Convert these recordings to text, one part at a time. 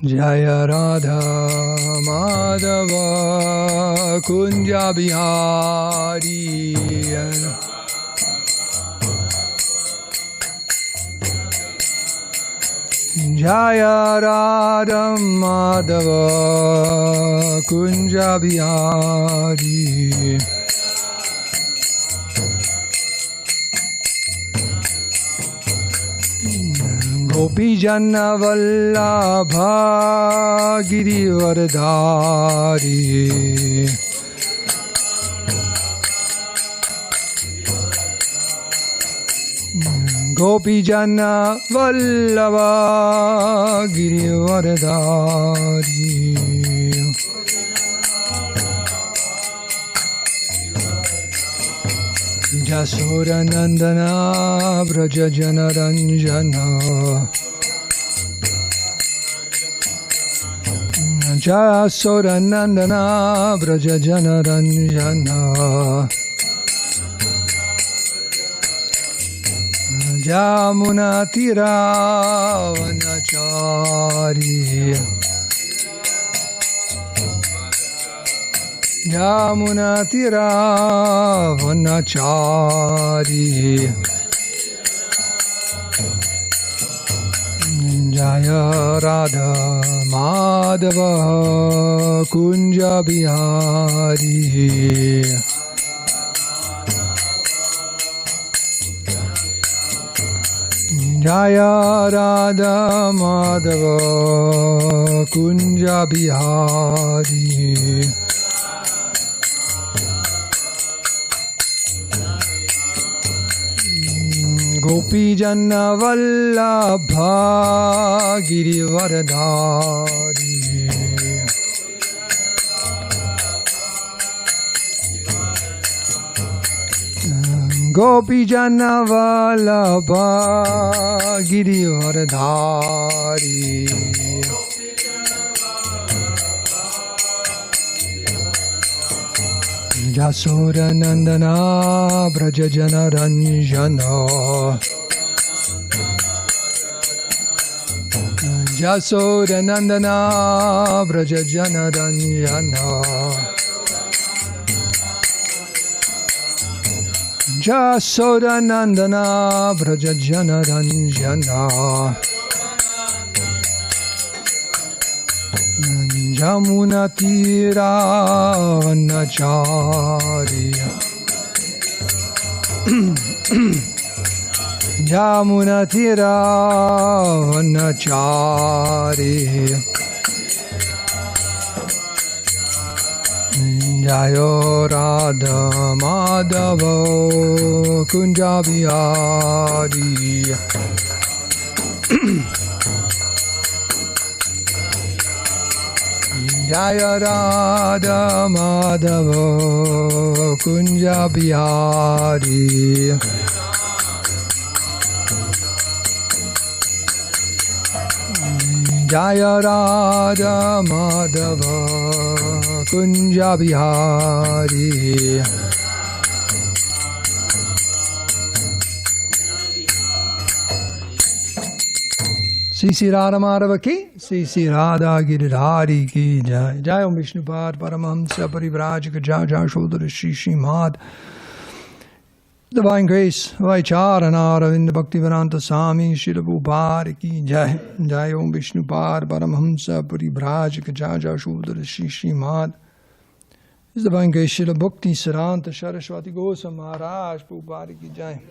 Jaya Radha Madhava Kunja Bihari Jaya Radha Madhava Kunja Bihari Gopi Janna Vallabha Girivardhari Gopi Janna Vallabha Girivardhari Jasura Nandana Vraja Jana Ranjana Jasura Nandana Vraja Jana Ranjana Jamuna Tira Vanachari Jamuna Tira Vanachari Jaya Radha Madhava Kunja Bihari Jaya Radha Madhava Kunja Bihari Gopi Janna Vallabha Girivardhari Gopi Janna Vallabha Girivardhari Jasura Nandana Vraja Jana Ranjana Jasura Nandana Vraja Jana Ranjana Jasura Nandana Vraja Jana Ranjana Jamuna Tira Vanachari Jamuna Tira Vanachari Jaya Radha Madhava Kunja Bihari Jaya Radha Madhava Kunja Bihari Jaya Radha Madhava Kunja Bihari Sri Radha Madhava ki, Sri Radha Giridhari ki jai. Jai Om Vishnupad Paramahamsa Parivrajaka Jai Jai Shodhara Shri Srimad Divine Grace Vaicharana Aravinda Bhaktivedanta Swami Srila Prabhupada ki jai. Jai Om Vishnupad Paramahamsa Parivrajaka Jai Jai Shodhara Shri Srimad His Divine Grace Srila Bhakti Siddhanta Saraswati Goswami Maharaj Prabhupada ki jai.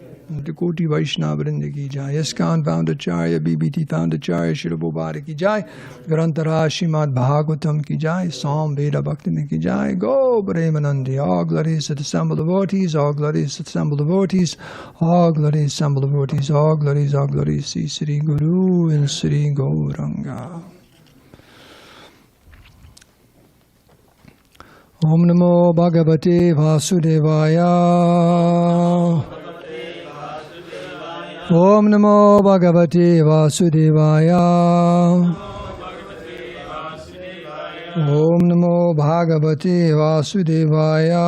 Koti Vaishnava Vrinda ki jai. ISKCON founder Acharya, BBT founder Acharya Srila Prabhupada ki jai. Grantara Srimad Bhagavatam ki jai. Psalm Veda Bhakti ki jai. Go Premanandi. All glories to the assembled devotees. All glories to the assembled devotees. All glories assembled devotees. All glories, all glories. Sri Sri Guru and Sri Gauranga. Om Namo Bhagavate Vasudevaya. Om Namo Bhagavate Vasudevaya. Om Namo Bhagavate Vasudevaya.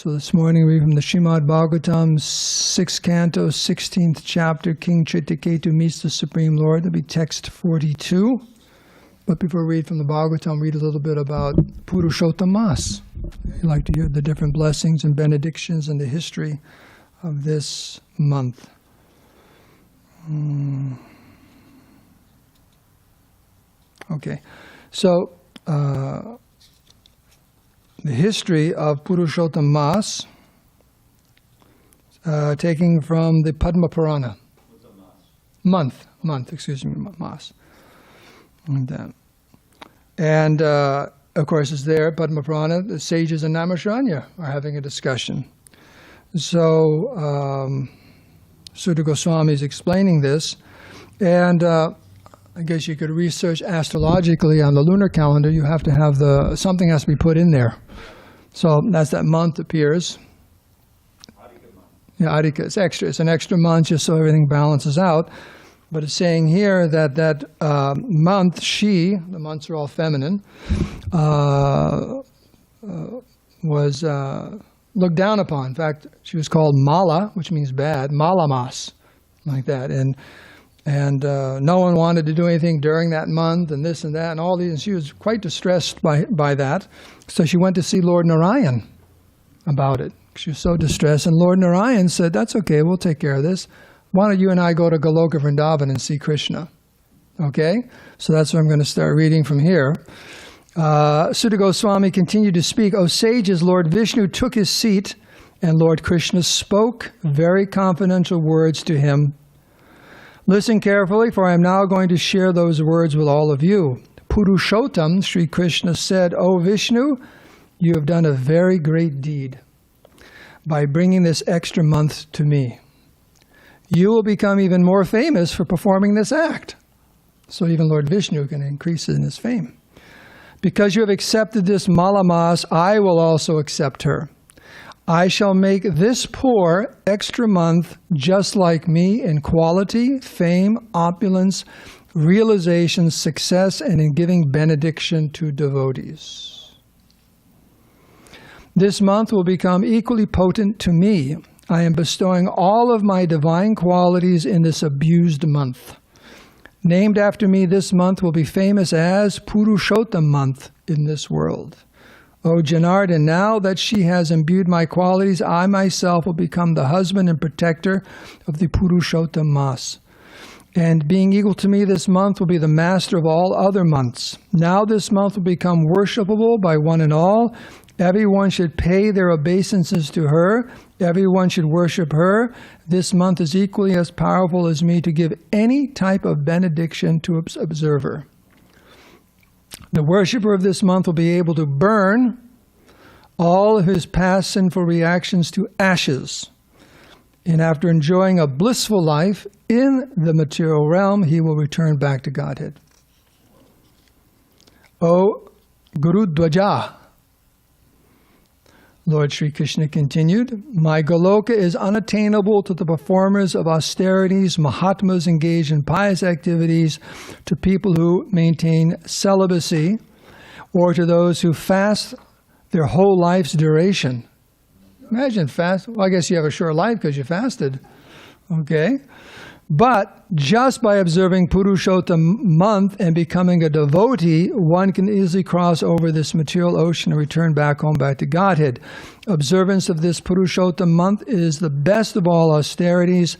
So this morning we read from the Srimad Bhagavatam, 6th canto, 16th chapter, King Chitraketu meets the Supreme Lord. That'll be text 42. But before we read from the Bhagavatam, read a little bit about Purushottama. You'd like to hear the different blessings and benedictions and the history of this month. Okay, so the history of Purushottama, taking from the Padma Purana. Month, mas. And of course, it's there, Padma Purana, the sages in Naimisharanya are having a discussion. So, Sutta Goswami is explaining this, and I guess you could research astrologically on the lunar calendar. You have to have something has to be put in there. So as that month appears, yeah, Adhika, it's extra. It's an extra month just so everything balances out. But it's saying here that month, the months are all feminine, was looked down upon. In fact, she was called Mala, which means bad, Malamas, like that. And no one wanted to do anything during that month, and this and that, and all these. And she was quite distressed by that. So she went to see Lord Narayan about it. She was so distressed, and Lord Narayan said, "That's okay, we'll take care of this. Why don't you and I go to Goloka Vrindavan and see Krishna?" Okay? So that's what I'm going to start reading from here. Sutta Goswami continued to speak. O sages, Lord Vishnu took his seat, and Lord Krishna spoke very confidential words to him. Listen carefully, for I am now going to share those words with all of you. Purushottam, Sri Krishna said, O Vishnu, you have done a very great deed by bringing this extra month to me. You will become even more famous for performing this act. So even Lord Vishnu can increase in his fame. Because you have accepted this Malamas, I will also accept her. I shall make this poor extra month just like me in quality, fame, opulence, realization, success, and in giving benediction to devotees. This month will become equally potent to me. I am bestowing all of my divine qualities in this abused month. Named after me, this month will be famous as Purushottam month in this world. O Janardhan, now that she has imbued my qualities, I myself will become the husband and protector of the Purushottama. And being equal to me this month will be the master of all other months. Now this month will become worshipable by one and all. Everyone should pay their obeisances to her. Everyone should worship her. This month is equally as powerful as me to give any type of benediction to observer. The worshipper of this month will be able to burn all of his past sinful reactions to ashes. And after enjoying a blissful life in the material realm, he will return back to Godhead. O Guru Dvaja, Lord Sri Krishna continued, my Goloka is unattainable to the performers of austerities, Mahatmas engaged in pious activities, to people who maintain celibacy, or to those who fast their whole life's duration. Imagine fast. Well, I guess you have a short life because you fasted. Okay? But just by observing Purushottam month and becoming a devotee, one can easily cross over this material ocean and return back home, back to Godhead. Observance of this Purushottam month is the best of all austerities.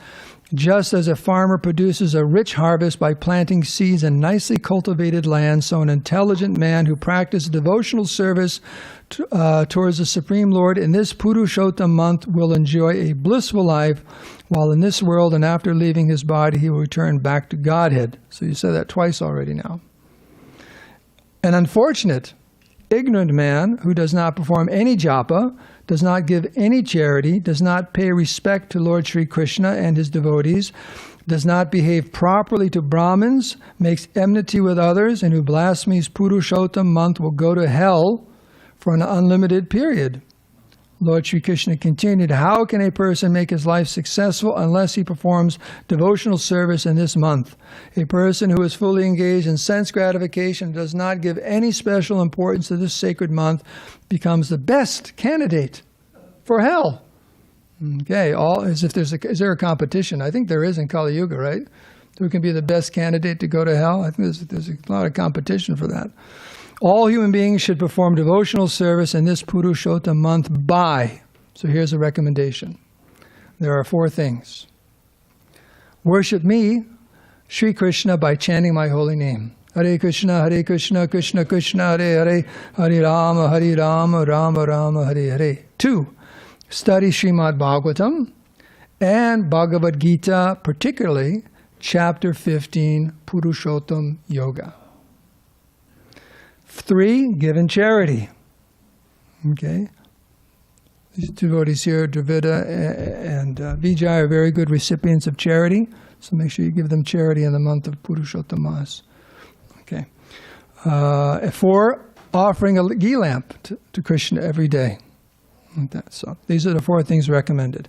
Just as a farmer produces a rich harvest by planting seeds in nicely cultivated land, so an intelligent man who practices devotional service towards the Supreme Lord in this Purushottama month will enjoy a blissful life, while in this world and after leaving his body he will return back to Godhead. So you said that twice already now. An unfortunate, ignorant man who does not perform any japa, does not give any charity, does not pay respect to Lord Sri Krishna and his devotees, does not behave properly to Brahmins, makes enmity with others, and who blasphemes Purushottam month will go to hell for an unlimited period. Lord Sri Krishna continued, how can a person make his life successful unless he performs devotional service in this month? A person who is fully engaged in sense gratification, does not give any special importance to this sacred month, becomes the best candidate for hell. Okay, all as if is there a competition? I think there is in Kālī Yuga, right? Who can be the best candidate to go to hell? I think there's a lot of competition for that. All human beings should perform devotional service in this Purushottama month by, so here's a recommendation. There are 4 things. Worship me, Sri Krishna, by chanting my holy name. Hare Krishna, Krishna Krishna, Hare Hare, Hare Rama, Rama Rama, Hare Hare. 2, study Srimad Bhagavatam and Bhagavad Gita, particularly Chapter 15, Purushottama Yoga. 3, give in charity. Okay? These devotees here, Dravida and Vijay, are very good recipients of charity, so make sure you give them charity in the month of Purushottama. Okay. 4, offering a ghee lamp to Krishna every day. So these are the 4 things recommended.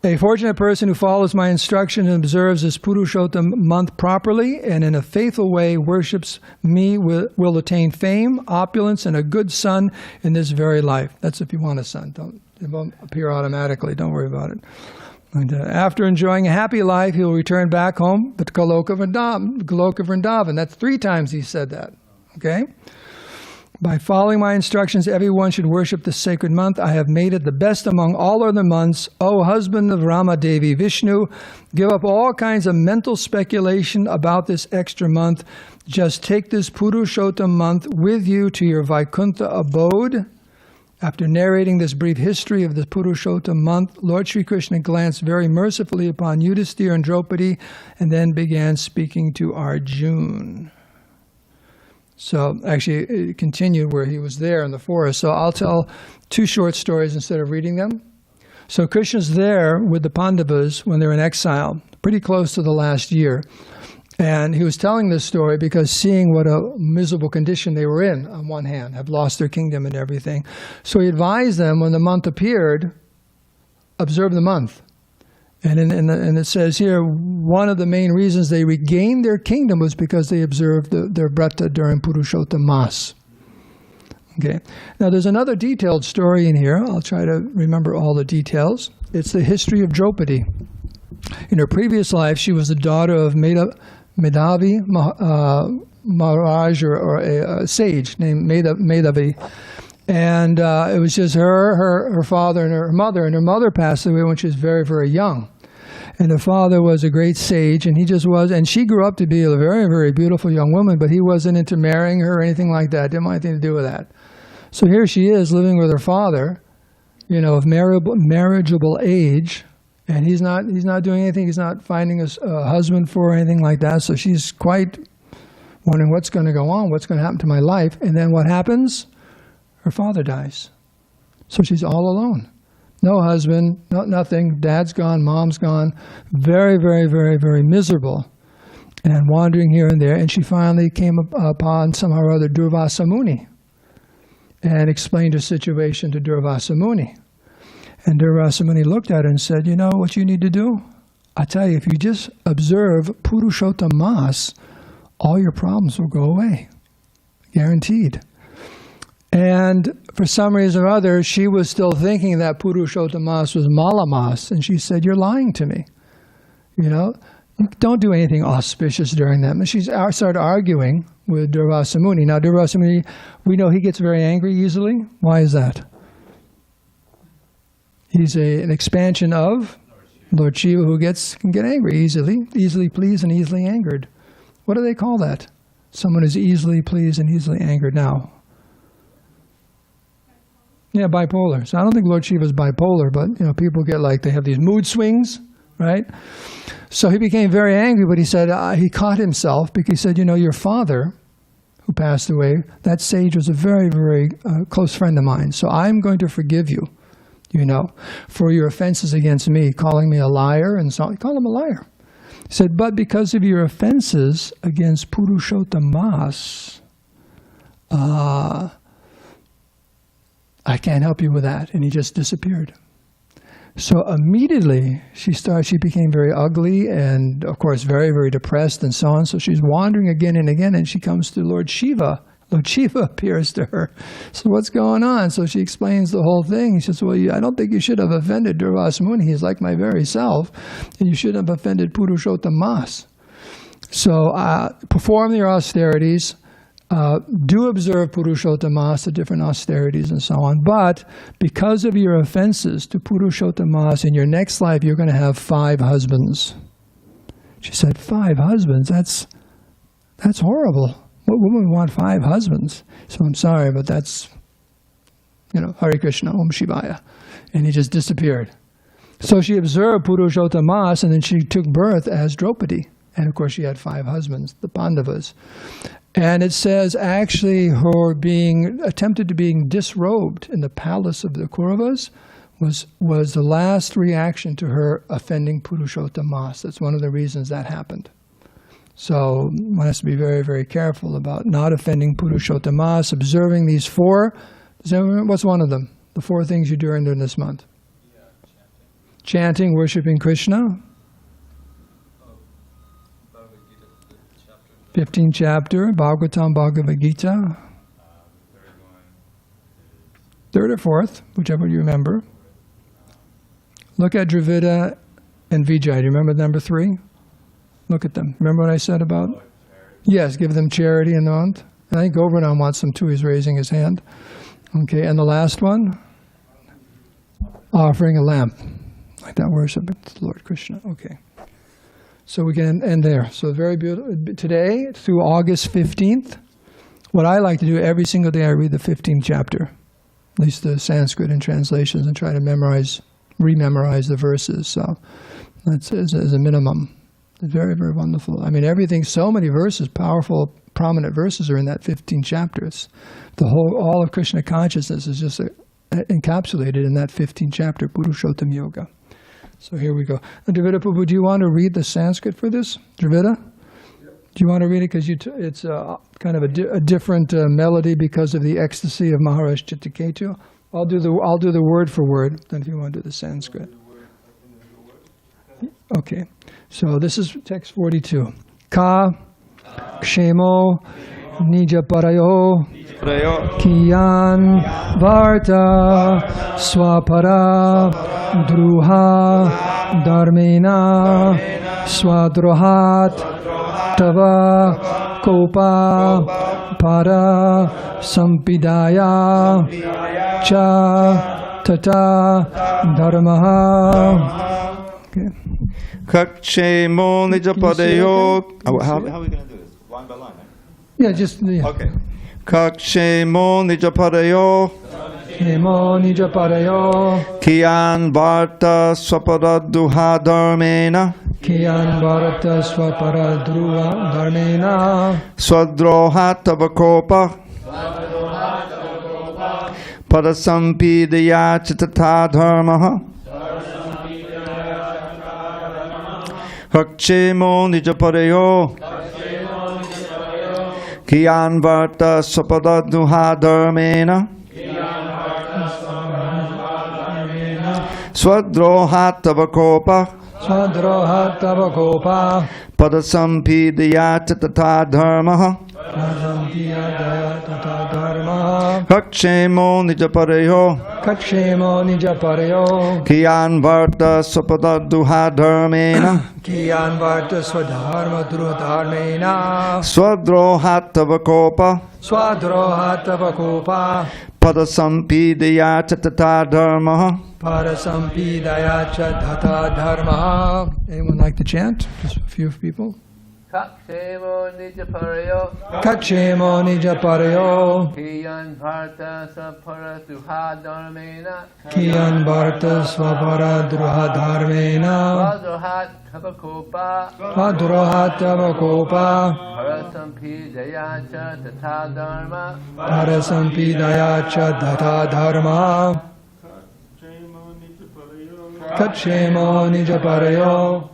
A fortunate person who follows my instruction and observes this Purushottama month properly and in a faithful way worships me will attain fame, opulence, and a good son in this very life. That's if you want a son. It won't appear automatically. Don't worry about it. And after enjoying a happy life, he will return back home to Goloka Vrindavan. That's 3 times he said that. Okay? By following my instructions, everyone should worship this sacred month. I have made it the best among all other months. O husband of Rama Devi Vishnu, give up all kinds of mental speculation about this extra month. Just take this Purushottama month with you to your Vaikuntha abode. After narrating this brief history of the Purushottama month, Lord Sri Krishna glanced very mercifully upon Yudhisthira and Draupadi and then began speaking to Arjuna. So actually it continued where he was there in the forest. So I'll tell 2 short stories instead of reading them. So Krishna's there with the Pandavas when they're in exile, pretty close to the last year. And he was telling this story because seeing what a miserable condition they were in, on one hand, have lost their kingdom and everything. So he advised them when the month appeared, observe the month. And it says here, one of the main reasons they regained their kingdom was because they observed their vrata during Purushottama. Okay. Now there's another detailed story in here. I'll try to remember all the details. It's the history of Draupadi. In her previous life, she was the daughter of Medhavi Maharaj, or a sage named Medhavi. And it was just her father and her mother. And her mother passed away when she was very, very young. And her father was a great sage, and he just was. And she grew up to be a very, very beautiful young woman, but he wasn't into marrying her or anything like that. Didn't want anything to do with that. So here she is living with her father, of marriageable age, and he's not doing anything. He's not finding a husband for her or anything like that. So she's quite wondering what's going to go on, what's going to happen to my life. And then what happens? Her father dies. So she's all alone. No husband, nothing. Dad's gone, mom's gone. Very, very, very, very miserable. And wandering here and there. And she finally came upon somehow or other Durvasa Muni and explained her situation to Durvasa Muni. And Durvasa Muni looked at her and said, you know what you need to do? I tell you, if you just observe Purushottama, all your problems will go away. Guaranteed. And for some reason or other, she was still thinking that Purushottama was Malamas, and she said, you're lying to me. Don't do anything auspicious during that. And she started arguing with Durvasa Muni. Now, Durvasa Muni, we know he gets very angry easily. Why is that? He's an expansion of Lord Shiva who can get angry easily pleased and easily angered. What do they call that? Someone who's easily pleased and easily angered now. Yeah, bipolar. So I don't think Lord Shiva is bipolar, but people get they have these mood swings, right? So he became very angry, but he said, he caught himself because he said, your father, who passed away, that sage was a very, very close friend of mine. So I'm going to forgive you, for your offenses against me, calling me a liar and so on. He called him a liar. He said, but because of your offenses against Purushottama, I can't help you with that. And he just disappeared. So immediately she became very ugly and of course very, very depressed and so on. So she's wandering again and again, and she comes to Lord Shiva, Lord Shiva appears to her. So what's going on? So she explains the whole thing. She says, well, I don't think you should have offended Durvas Muni. He's like my very self. And you shouldn't have offended Purushottama. So perform your austerities. Do observe Purushottama, the different austerities and so on. But because of your offenses to Purushottama, in your next life, you're going to have 5 husbands. She said, 5 husbands? That's horrible. What woman would want 5 husbands? So I'm sorry, but that's, Hare Krishna, Om Shivaya. And he just disappeared. So she observed Purushottama, and then she took birth as Draupadi. And of course she had 5 husbands, the Pandavas. And it says actually her being attempted to being disrobed in the palace of the Kauravas was the last reaction to her offending Purushottama. That's one of the reasons that happened. So one has to be very, very careful about not offending Purushottama, observing these 4. What's one of them? The 4 things you do during this month? Yeah, chanting, worshiping Krishna. 15th chapter, Bhagavatam, Bhagavad Gita. 3rd or 4th, whichever you remember. Look at Dravida and Vijay. Do you remember number 3? Look at them. Remember what I said about? Yes, give them charity in the month. I think Govardhan wants them too. He's raising his hand. Okay, and the last one? Offering a lamp. Like that worship to Lord Krishna. Okay. So we can end there. So very beautiful. Today, through August 15th, what I like to do every single day, I read the 15th chapter, at least the Sanskrit and translations, and try to rememorize the verses. So that's as a minimum. It's very, very wonderful. I mean, everything, so many verses, powerful, prominent verses are in that 15 chapters. All of Krishna consciousness is just encapsulated in that 15 chapter, Purushottama Yoga. So here we go. Dravida Prabhu, do you want to read the Sanskrit for this? Dravida? Yep. Do you want to read it? Because it's kind of a different melody because of the ecstasy of Maharaj Chittaketu. I'll do the word for word, then if you want to do the Sanskrit. Okay. So this is text 42. Kṛṣṇo nija parayo kiyan varta swapara druha dharmena swadrohat tava kopa para sampidaya cha tata dharma. Okay. Kṛṣṇo nija parayo. How are we going to do this? Line by line, right? Yeah. Okay. Kṛṣṇo nija parayo. Kiyan varta swaparadruha dharmena. Swadroha tavakopa. Padasampidaya chitata dharma. Kṛṣṇo nija parayo. Kiyan varta swaparadruha dharmena. Swadroha tavakopa. Padasampidaya tata dharma. Kṛṣṇo nija parayo. Kiyan varta swaparadruha dharmena. Swadroha tavakopa. Padasampidaya tata dharma. Anyone like to chant? Just a few people. Kṛṣṇo nija parayo. Kiyan varta swaparadruha dharmena. Swadrohat tavakopa. Parasampidaya cha tata dharma. Kṛṣṇo nija parayo.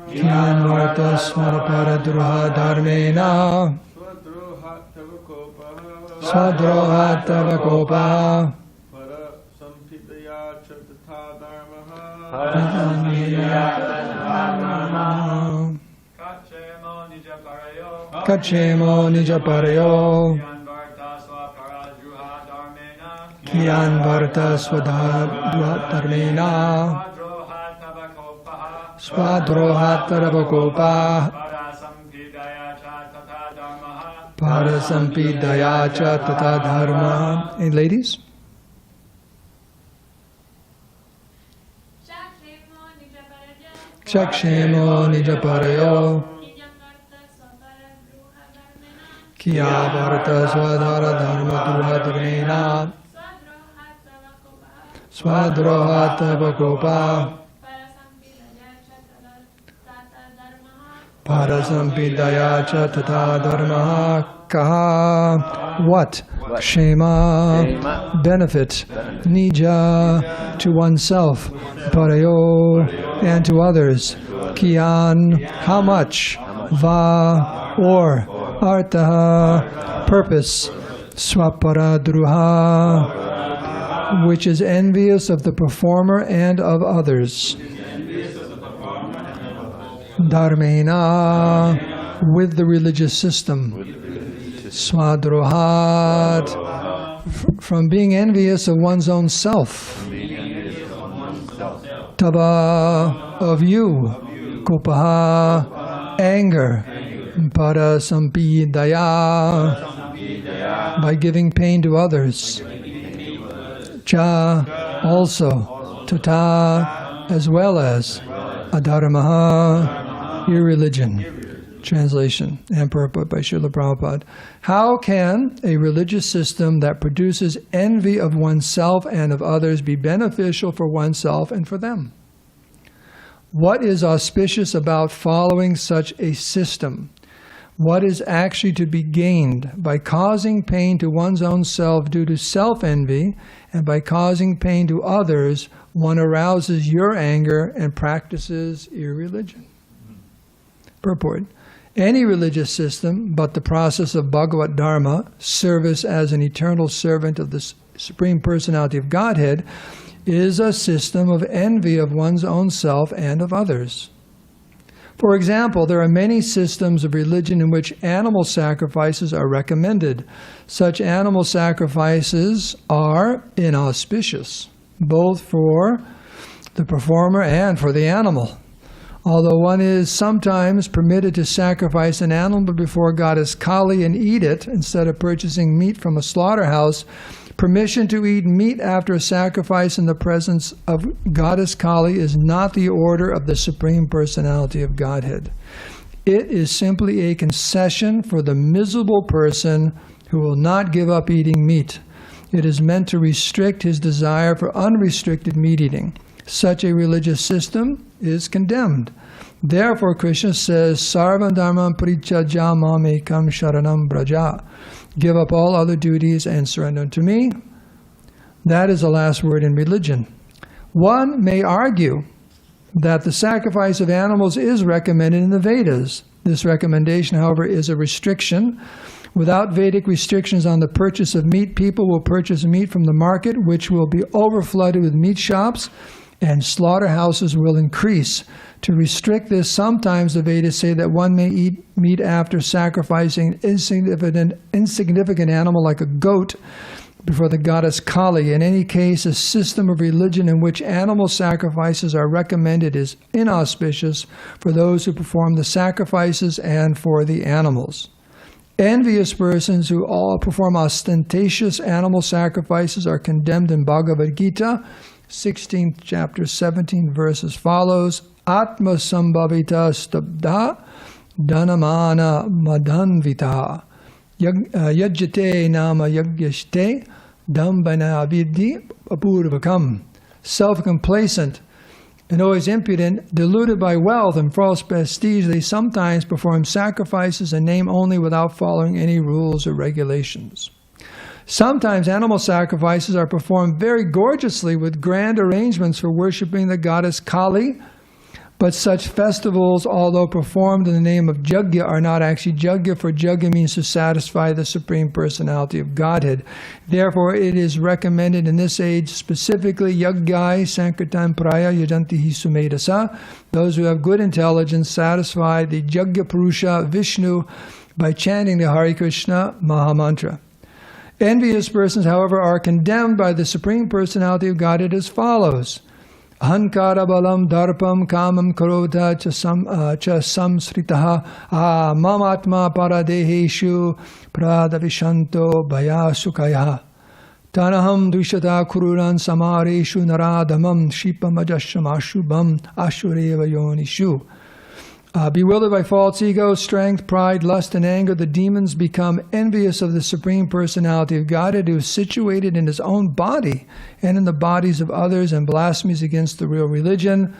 Kiyan varta swaparadruha dharmena. Swadrohat tavakopa. Parasampidaya cha tata dharma. Kṛṣṇo nija parayo. Kachemo nija parayo Kiyan varta swadharmena Swadrohatarabakopa Parasampidaya cha tata dharma. Any ladies? Kshakshemo nijaparayo Kiyavarta swadharmān Swadrohatavakopa Parasampidaya cha tata dharma. Kaha. What? Kshema. Benefit. Nija. To oneself. Parayo. And to others. Kiyan. How much? Va. Or. Artaha. Purpose. Swaparadruha. Which is envious of the performer and of others. Dharmena. With the religious system. Swadrohat. From being envious of one's own self. Tava. Of you. Kopaha. Anger. Parasampidaya. By giving pain to others. Cha. Also. Tata. As well as. Adharmaha. Irreligion. Translation and purport by Srila Prabhupada. How can a religious system that produces envy of oneself and of others be beneficial for oneself and for them? What is auspicious about following such a system? What is actually to be gained by causing pain to one's own self due to self-envy, and by causing pain to others, one arouses your anger and practices irreligion? Purport. Any religious system but the process of bhāgavata-dharma, service as an eternal servant of the Supreme Personality of Godhead, is a system of envy of one's own self and of others. For example, there are many systems of religion in which animal sacrifices are recommended. Such animal sacrifices are inauspicious, both for the performer and for the animal. Although one is sometimes permitted to sacrifice an animal before goddess Kālī and eat it instead of purchasing meat from a slaughterhouse, permission to eat meat after a sacrifice in the presence of goddess Kālī is not the order of the Supreme Personality of Godhead. It is simply a concession for the miserable person who will not give up eating meat. It is meant to restrict his desire for unrestricted meat eating. Such a religious system is condemned. Therefore, Krishna says, sarva-dharmān parityajya mam ekaṁ śaraṇaṁ vraja. Give up all other duties and surrender to me. That is the last word in religion. One may argue that the sacrifice of animals is recommended in the Vedas. This recommendation, however, is a restriction. Without Vedic restrictions on the purchase of meat, people will purchase meat from the market, which will be overflooded with meat shops, and slaughterhouses will increase. To restrict this, sometimes the Vedas say that one may eat meat after sacrificing an insignificant animal like a goat before the goddess Kālī. In any case, a system of religion in which animal sacrifices are recommended is inauspicious for those who perform the sacrifices and for the animals. Envious persons who all perform ostentatious animal sacrifices are condemned in Bhagavad Gita, 16th chapter, 17 verses follows, Atma sambhavita stabdha dhanamana madanvita yajjate nama yagyashte dambana vidhi apurvakam. Self-complacent and always impudent, deluded by wealth and false prestige, they sometimes perform sacrifices in name only without following any rules or regulations. Sometimes animal sacrifices are performed very gorgeously with grand arrangements for worshiping the goddess Kālī, but such festivals, although performed in the name of yajna, are not actually yajna, for yajna means to satisfy the Supreme Personality of Godhead. Therefore, it is recommended in this age specifically yajñai sankirtan praya yajantihi sumedasa. Those who have good intelligence satisfy the yajna Purusha Vishnu by chanting the Hare Krishna Mahamantra. Envious persons, however, are condemned by the Supreme Personality of Godhead as follows. Ahankara balam darpam kamam krodha cha samsritaha mamatma paradeheshu pradavishanto bhayasukaya tanaham dvishata kururan samareshu naradamam shipamajashamashubham ashureva yonishu. Bewildered by false ego, strength, pride, lust, and anger, the demons become envious of the Supreme Personality of Godhead, who is situated in his own body and in the bodies of others, and blasphemies against the real religion.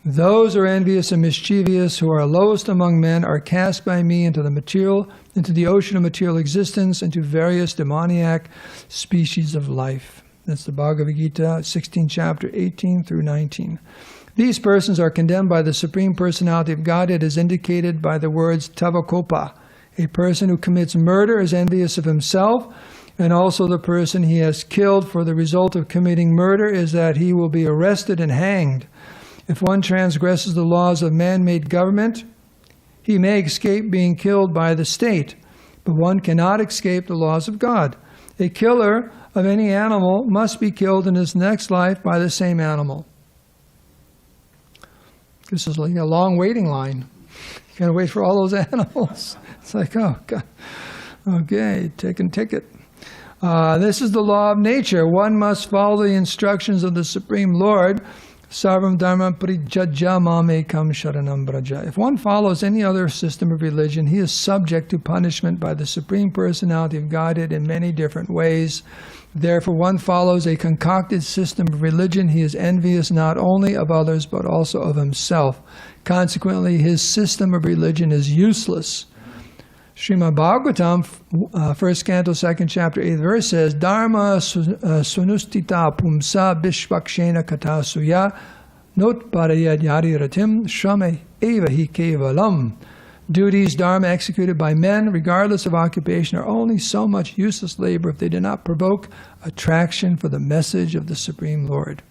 Those who are envious and mischievous, who are lowest among men, are cast by me into the ocean of material existence, into various demoniac species of life. That's the Bhagavad Gita, 16th chapter, 18 through 19. These persons are condemned by the Supreme Personality of Godhead as indicated by the words tavakopa. A person who commits murder is envious of himself, and also the person he has killed, for the result of committing murder is that he will be arrested and hanged. If one transgresses the laws of man-made government, he may escape being killed by the state, but one cannot escape the laws of God. A killer of any animal must be killed in his next life by the same animal. This is like a long waiting line. You gotta wait for all those animals. It's like, oh, God. Okay, taking ticket. This is the law of nature. One must follow the instructions of the Supreme Lord. Sarva-dharmān parityajya mam ekaṁ śaraṇaṁ vraja. If one follows any other system of religion, he is subject to punishment by the Supreme Personality of Godhead in many different ways. Therefore, one follows a concocted system of religion, he is envious not only of others, but also of himself. Consequently, his system of religion is useless. Srimad Bhagavatam, 1st canto, 2nd chapter, 8th verse says, Dharma sunustita pumsa bishvakshena katasuya not parityajya ratim shrame eva hi kevalam. Duties, dharma, executed by men, regardless of occupation, are only so much useless labor if they do not provoke attraction for the message of the Supreme Lord.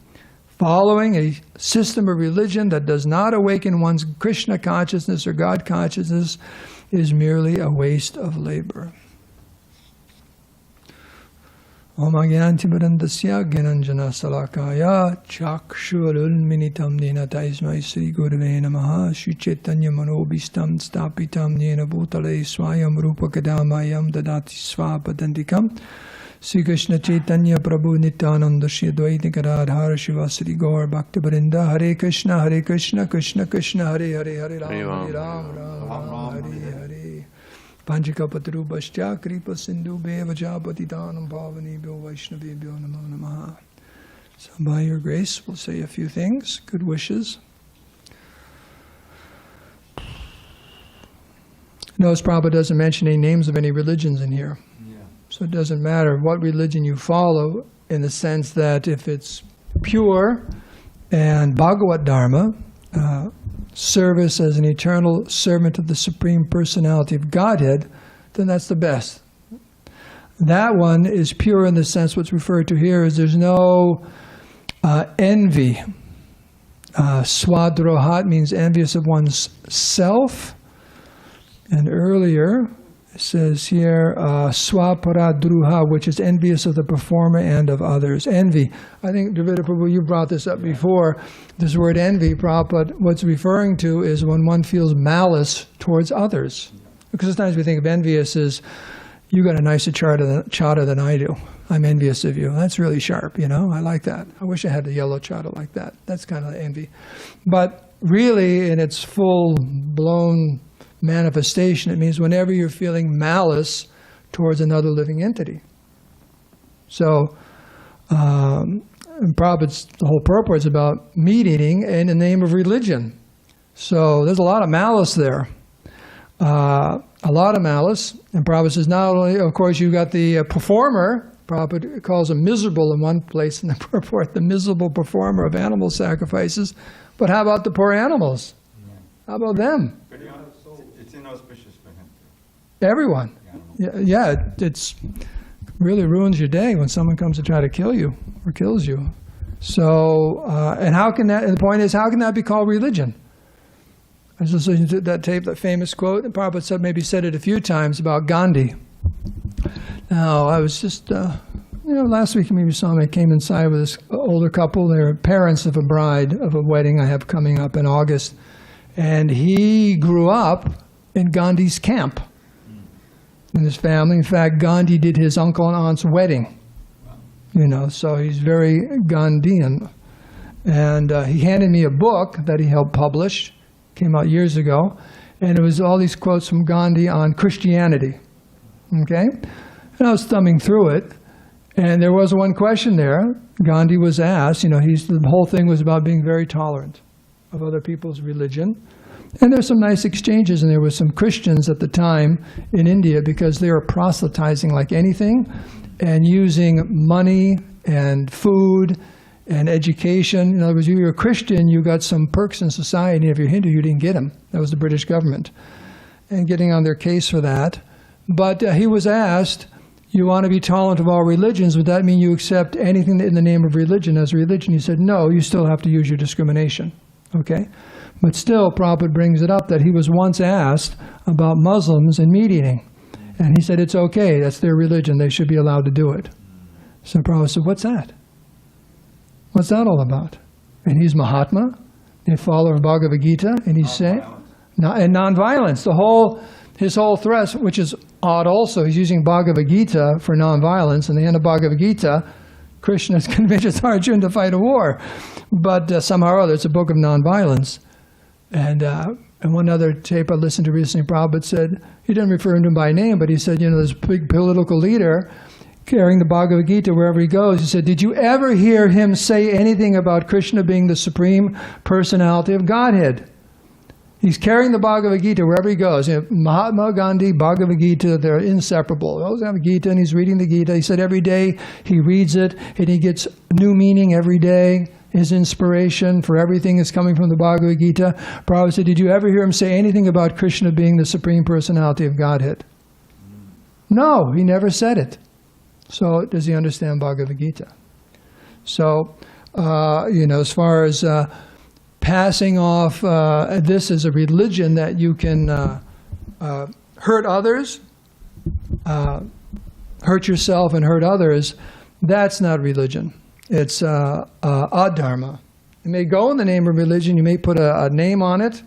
Following a system of religion that does not awaken one's Krishna consciousness or God consciousness is merely a waste of labor. Om Agyantimirandasya Gyananjana Salakaya Chakshurulminitam Nena Taismai Sri Gurave Namaha Shri Chaitanya Manobhistam Stapitam Nena Bhutale Swayam Rupa Kadamayam Dadati Svapadantikam Sri Krishna Chaitanya Prabhu Nityananda Shri Advaita Gadadhara Shiva Sri Gaur Bhakta Vrinda Hare Krishna Krishna Krishna Hare Hare Hare Ram Hare Hare Panchakapatarubhascha kripa sindhu beva patitanam pavanebhyo vaishnavebhyo namo namaha. So by your grace, we'll say a few things, good wishes. Notice Prabhupada doesn't mention any names of any religions in here. Yeah. So it doesn't matter what religion you follow, in the sense that if it's pure and bhāgavata-dharma, service as an eternal servant of the Supreme Personality of Godhead, then that's the best. That one is pure in the sense what's referred to here is there's no envy. Swadrohat means envious of one's self. And earlier it says here, swaparadruha, which is envious of the performer and of others. Envy. I think, Dravida Prabhu, you brought this up before. This word envy, Prabhupada, what's referring to is when one feels malice towards others. Because sometimes we think of envious as, you got a nicer chata than I do. I'm envious of you. That's really sharp, you know? I like that. I wish I had a yellow chata like that. That's kind of envy. But really, in its full-blown manifestation, it means whenever you're feeling malice towards another living entity. So, Prabhupada's the whole purport is about meat eating in the name of religion. So there's a lot of malice there. A lot of malice. And Prabhupada says not only, of course, you've got the performer. Prabhupada calls him miserable in one place in the purport, the miserable performer of animal sacrifices. But how about the poor animals? How about them? It's inauspicious for him. Everyone. Yeah, it's really ruins your day when someone comes to try to kill you or kills you. So, and how can that, and the point is, how can that be called religion? I was listening to that tape, that famous quote, and Prabhupada said, maybe said it a few times about Gandhi. Now, I was just, last week maybe you saw me, I came inside with this older couple. They're parents of a bride of a wedding I have coming up in August. And he grew up in Gandhi's camp in his family. In fact, Gandhi did his uncle and aunt's wedding. So he's very Gandhian. And he handed me a book that he helped publish, came out years ago, and it was all these quotes from Gandhi on Christianity. Okay? And I was thumbing through it, and there was one question there. Gandhi was asked, the whole thing was about being very tolerant of other people's religion. And there's some nice exchanges, and there were some Christians at the time in India because they were proselytizing like anything and using money and food and education. In other words, if you were a Christian, you got some perks in society. If you're Hindu, you didn't get them. That was the British government. And getting on their case for that. But he was asked, you want to be tolerant of all religions, would that mean you accept anything in the name of religion as religion? He said, no, you still have to use your discrimination. Okay? But still, Prabhupada brings it up that he was once asked about Muslims and meat eating. And he said, it's okay, that's their religion, they should be allowed to do it. So Prabhupada said, what's that? What's that all about? And he's Mahatma, a follower of Bhagavad Gita, and he's saying, and nonviolence. His whole thrust, which is odd also, he's using Bhagavad Gita for nonviolence. In the end of Bhagavad Gita, Krishna convinces Arjuna to fight a war. But somehow or other, it's a book of nonviolence. And one other tape I listened to recently, Prabhupada said, he didn't refer to him by name, but he said, this big political leader carrying the Bhagavad Gita wherever he goes. He said, did you ever hear him say anything about Krishna being the Supreme Personality of Godhead? He's carrying the Bhagavad Gita wherever he goes. Mahatma Gandhi, Bhagavad Gita, they're inseparable. He always have a Gita and he's reading the Gita. He said every day he reads it and he gets new meaning every day. His inspiration for everything is coming from the Bhagavad Gita. Prabhupada said, did you ever hear him say anything about Krishna being the Supreme Personality of Godhead? No, he never said it. So does he understand Bhagavad Gita? So, as far as passing off this as a religion that you can hurt others, hurt yourself and hurt others, that's not religion. It's adharma. It may go in the name of religion, you may put a name on it,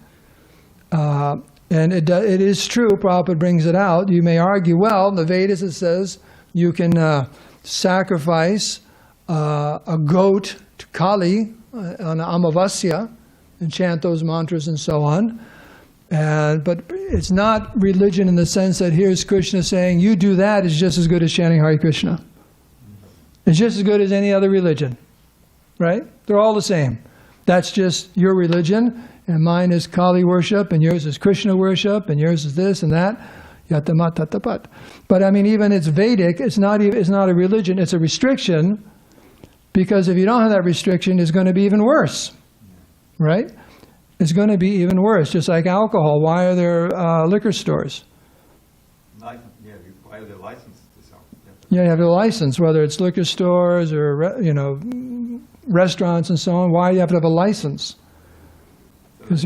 and it is true, Prabhupada brings it out. You may argue, well, in the Vedas it says you can sacrifice a goat to Kālī on Amavasya and chant those mantras and so on. But it's not religion in the sense that here's Krishna saying, you do that is just as good as chanting Hare Krishna. It's just as good as any other religion, right? They're all the same. That's just your religion, and mine is Kālī worship, and yours is Krishna worship, and yours is this and that. Yatamat tatapat. But I mean, even it's Vedic, it's not a religion, it's a restriction, because if you don't have that restriction, it's going to be even worse, right? It's going to be even worse, just like alcohol. Why are there liquor stores? Why are they licensed to sell? Yeah, you have a license, whether it's liquor stores or restaurants and so on. Why do you have to have a license? Because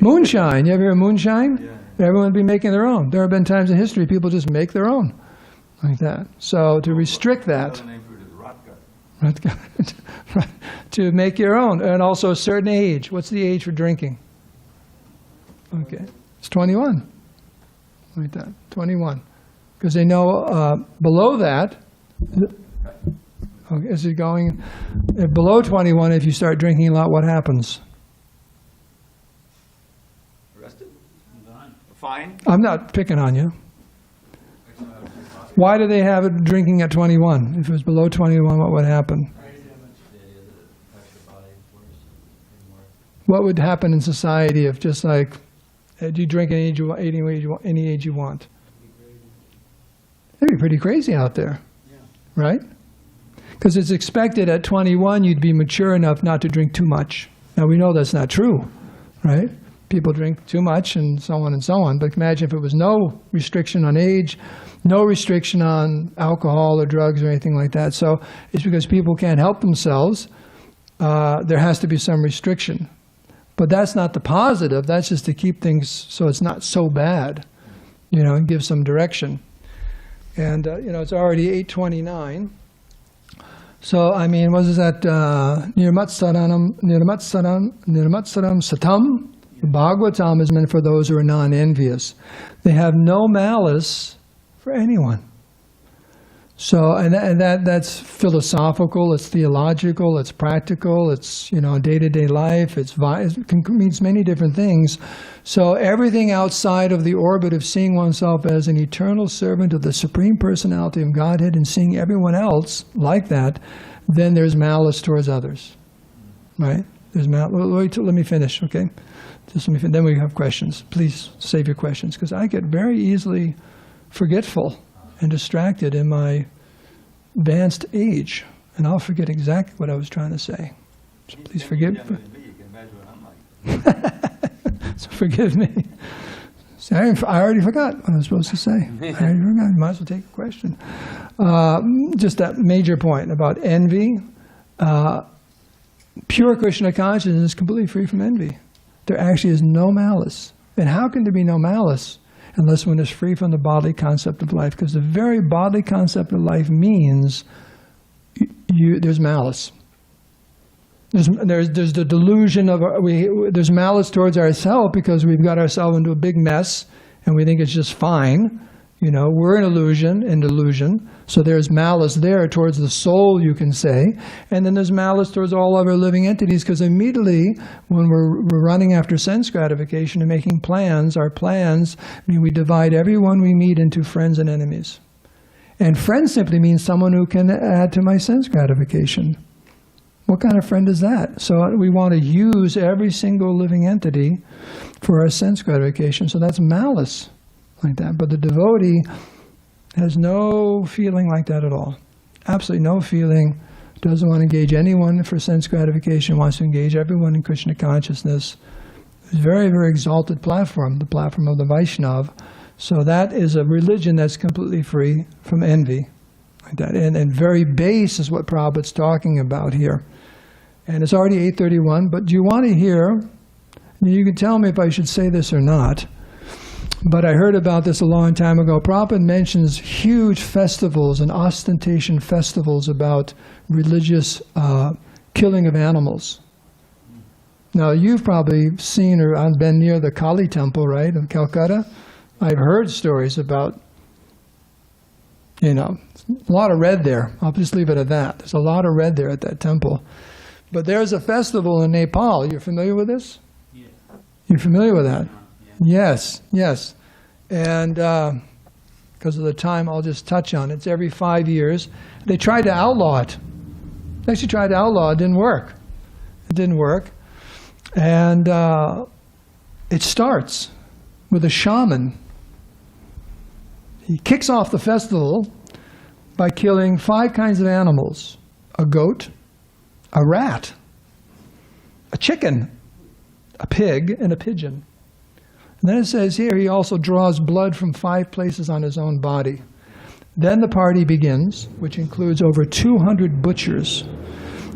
moonshine. You ever hear moonshine? Yeah. Everyone would be making their own. There have been times in history people just make their own, like that. So to restrict that, to make your own, and also a certain age. What's the age for drinking? Okay, it's 21, like that, 21. Because they know below that, okay, is it going, below 21, if you start drinking a lot, what happens? Arrested? Fine. I'm not picking on you. Why do they have it drinking at 21? If it was below 21, what would happen? What would happen in society if just like, do you drink any age you want? It'd be pretty crazy out there, right? Because it's expected at 21 you'd be mature enough not to drink too much. Now we know that's not true, right? People drink too much and so on and so on. But imagine if it was no restriction on age, no restriction on alcohol or drugs or anything like that. So it's because people can't help themselves. There has to be some restriction. But that's not the positive. That's just to keep things so it's not so bad, and give some direction. And, it's already 8:29. So, what is that? Nirmatsaram satam. Bhagavatam is meant for those who are non-envious. They have no malice for anyone. So, and that's philosophical, it's theological, it's practical, it's, day-to-day life, it means many different things. So everything outside of the orbit of seeing oneself as an eternal servant of the Supreme Personality of Godhead and seeing everyone else like that, then there's malice towards others. Right? There's let me finish, okay? Just let me finish. Then we have questions. Please save your questions, because I get very easily forgetful and distracted in my advanced age, and I'll forget exactly what I was trying to say. So please forgive me. So forgive me. See, I already forgot what I was supposed to say. I already forgot. Might as well take a question. Just that major point about envy. Pure Krishna consciousness is completely free from envy. There actually is no malice. And how can there be no malice unless one is free from the bodily concept of life? Because the very bodily concept of life means there's malice. There's the delusion of there's malice towards ourselves because we've got ourselves into a big mess and we think it's just fine. We're an illusion and delusion. So there's malice there towards the soul, you can say. And then there's malice towards all other living entities, because immediately when we're running after sense gratification and making plans, our plans mean we divide everyone we meet into friends and enemies. And friend simply means someone who can add to my sense gratification. What kind of friend is that? So we want to use every single living entity for our sense gratification. So that's malice. Like that. But the devotee has no feeling like that at all. Absolutely no feeling. Doesn't want to engage anyone for sense gratification, wants to engage everyone in Krishna consciousness. It's a very, very exalted platform, the platform of the Vaishnava. So that is a religion that's completely free from envy. Like that. And very base is what Prabhupada's talking about here. And it's already 8:31, but do you want to hear, you can tell me if I should say this or not, but I heard about this a long time ago. Prabhupada mentions huge festivals and ostentation festivals about religious killing of animals. Now, you've probably seen or been near the Kālī temple, right, in Calcutta. I've heard stories about, a lot of red there. I'll just leave it at that. There's a lot of red there at that temple. But there's a festival in Nepal. You're familiar with this? Yeah. You're familiar with that? Yes, yes. And because of the time, I'll just touch on it. It's every 5 years. They tried to outlaw it. They actually tried to outlaw it. It didn't work. It didn't work. And it starts with a shaman. He kicks off the festival by killing 5 kinds of animals. A goat, a rat, a chicken, a pig, and a pigeon. And then it says here, he also draws blood from 5 places on his own body. Then the party begins, which includes over 200 butchers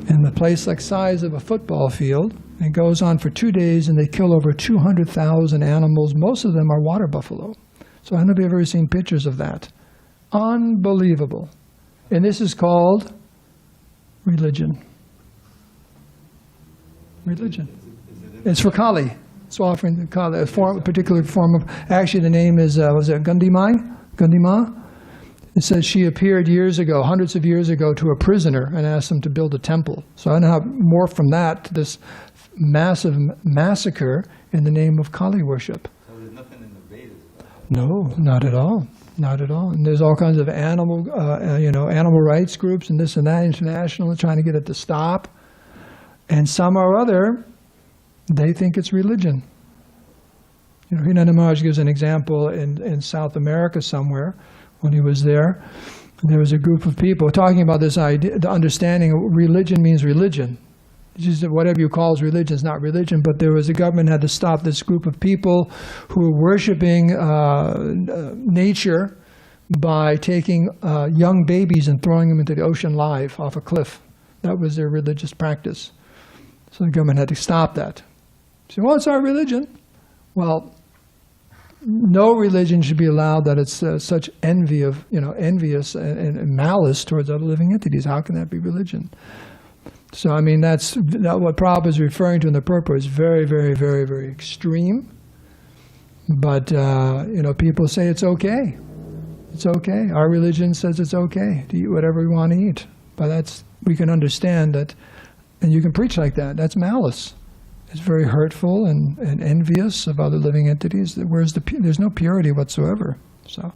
in the place like size of a football field. It goes on for 2 days, and they kill over 200,000 animals. Most of them are water buffalo. So I don't know if you've ever seen pictures of that. Unbelievable. And this is called religion. Religion. It's for Kālī. It's offering the Kālī, a particular form of, actually the name is, was it Gandhima? It says she appeared years ago, hundreds of years ago, to a prisoner and asked him to build a temple. So I don't know how more from that to this massive massacre in the name of Kālī worship. So there's nothing in the Vedas about that? No, not at all. Not at all. And there's all kinds of animal rights groups and this and that, international, trying to get it to stop. And some or other, they think it's religion. Hrinanda Maharaj gives an example in South America somewhere. When he was there, there was a group of people talking about this idea, the understanding of religion means religion. It's just that whatever you call religion is not religion, but there was a government had to stop this group of people who were worshiping nature by taking young babies and throwing them into the ocean live off a cliff. That was their religious practice. So the government had to stop that. Say, well, it's our religion. Well, no religion should be allowed that it's such envy of, envious and malice towards other living entities. How can that be religion? So, I mean, that's what Prabhupada is referring to in the purport is very, very, very, very extreme. But, people say it's okay. It's okay. Our religion says it's okay to eat whatever we want to eat. But we can understand that, and you can preach like that. That's malice. It's very hurtful and envious of other living entities. Whereas there's no purity whatsoever. So,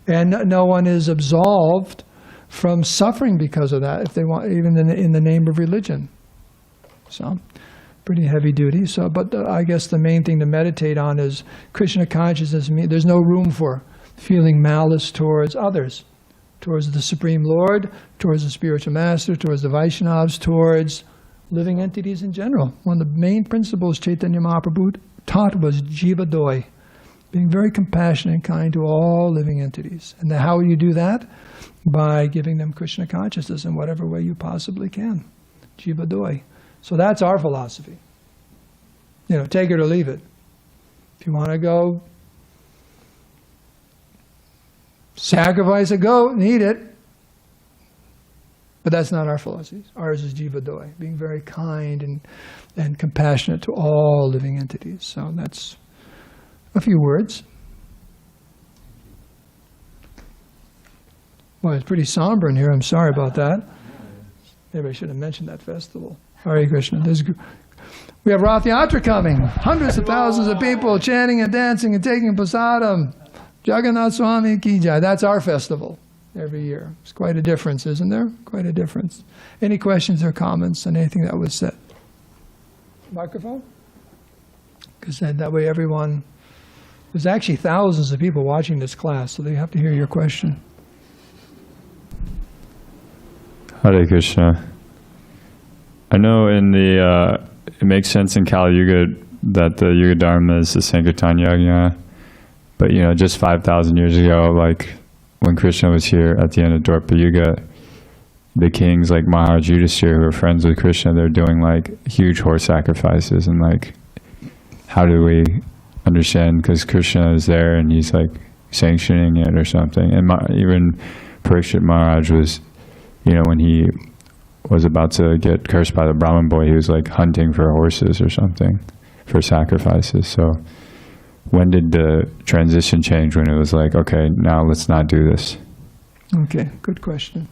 and no one is absolved from suffering because of that, if they want, even in the name of religion. So, pretty heavy duty. So, but I guess the main thing to meditate on is Krishna consciousness. There's no room for feeling malice towards others, towards the Supreme Lord, towards the spiritual master, towards the Vaishnavas, towards living entities in general. One of the main principles Chaitanya Mahaprabhu taught was jiva doi, being very compassionate and kind to all living entities. And how will you do that? By giving them Krishna consciousness in whatever way you possibly can. Jiva doi. So that's our philosophy. Take it or leave it. If you want to go sacrifice a goat and eat it, but that's not our philosophy. Ours is jiva doi, being very kind and compassionate to all living entities. So that's a few words. Well, it's pretty somber in here. I'm sorry about that. Maybe I should have mentioned that festival. Hare Krishna. We have Rath Yatra coming. Hundreds of thousands of people chanting and dancing and taking prasadam. Jagannath Swami Ki Jai. That's our festival every year. It's quite a difference, isn't there? Quite a difference. Any questions or comments on anything that was said? Microphone? Because that way everyone... There's actually thousands of people watching this class, so they have to hear your question. Hare Krishna. I know it makes sense in Kālī Yuga that the Yuga Dharma is the Sankirtan Yajna, but just 5,000 years ago, like when Krishna was here at the end of Dwapara Yuga, the kings like Maharaj Yudhisthira, who are friends with Krishna, they're doing like huge horse sacrifices, and like, how do we understand? Because Krishna is there and he's like sanctioning it or something. And even Parikshit Maharaj was, when he was about to get cursed by the Brahmin boy, he was like hunting for horses or something for sacrifices. So when did the transition change, when it was like, okay, now let's not do this? Okay, good question.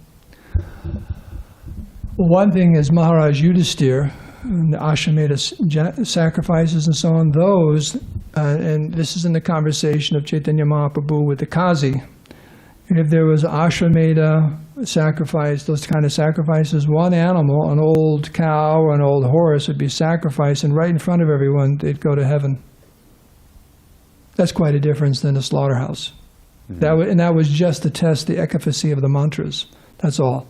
Well, one thing is Maharaj Yudhisthira, and the Ashwamedha sacrifices and so on, those, and this is in the conversation of Chaitanya Mahaprabhu with the Kazi. If there was Ashwamedha sacrifice, those kind of sacrifices, one animal, an old cow or an old horse, would be sacrificed, and right in front of everyone, they'd go to heaven. That's quite a difference than a slaughterhouse. Mm-hmm. That was just to test the efficacy of the mantras. That's all.